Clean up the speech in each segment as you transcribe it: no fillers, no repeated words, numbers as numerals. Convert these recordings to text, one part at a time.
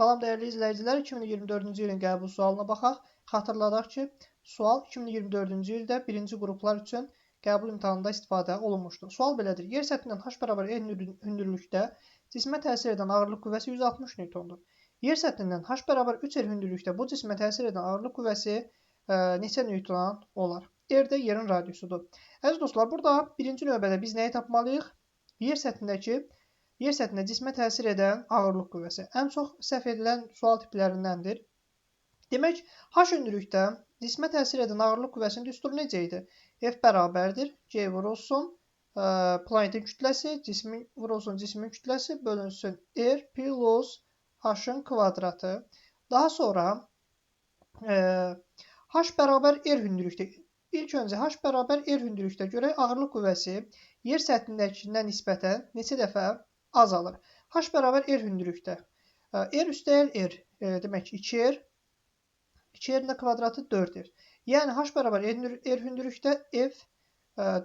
Salam dəyərli izləyicilər, 2024-cü ilin qəbul sualına baxaq. Xatırladaq ki, sual 2024-cü ildə birinci qruplar üçün qəbul imtahanında istifadə olunmuşdur. Sual belədir. Yer səthindən h bərabər n hündürlükdə cismə təsir edən ağırlıq qüvvəsi 160 Newtondur. Yer səthindən h bərabər 3 hündürlükdə bu cismə təsir edən ağırlıq qüvvəsi neçə Newtona olar? R də yerin radiusudur. Əziz dostlar, burada birinci növbədə biz nəyi tapmalıyıq? Yer səthində cismə təsir edən ağırlıq qüvvəsi. Ən çox səhv edilən sual tiplərindəndir. Demək, h hündürlükdə cismə təsir edən ağırlıq qüvvəsinin düsturu necə idi? F bərabərdir. G vurulsun planetin kütləsi, cismin kütləsi bölünsün R plus h-ın kvadratı. Daha sonra h bərabər R hündürlükdə. İlk öncə h bərabər R hündürlükdə görək ağırlıq qüvvəsi yer səthindəkindən nisbətən neçə dəfə azalır. H bərabər R hündürlükdə. R üstəgəl R demək 2R. 2R'nin kvadratı 4R. Yəni H bərabər R hündürlükdə F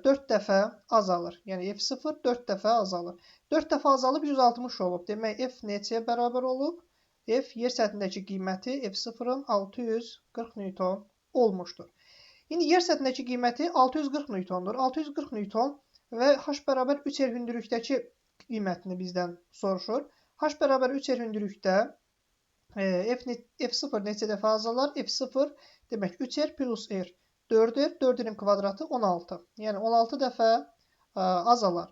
4 dəfə azalır. Yəni F0 4 dəfə azalır. 4 dəfə azalıb 160 olub. Demək F neçəyə bərabər olub? F yer səthindəki qiyməti F0-ın 640 Newton olmuşdur. İndi yer səthindəki qiyməti 640 Newtondur. 640 Newton və H bərabər 3R hündürlükdəki qiymətini bizdən soruşur. H bərabər 3R hündürlükdə F0 neçə dəfə azalar? F0 demək 3R plus R 4R. 4R'in kvadratı 16. Yəni 16 dəfə azalar.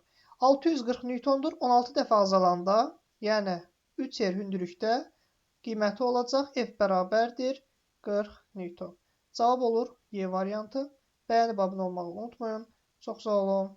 640 Newtondur. 16 dəfə azalanda, yəni 3R hündürlükdə qiyməti olacaq. F bərabərdir 40 Newton. Cavab olur Y variantı. Bəyənib abunə olmağı unutmayın. Çox sağ olun.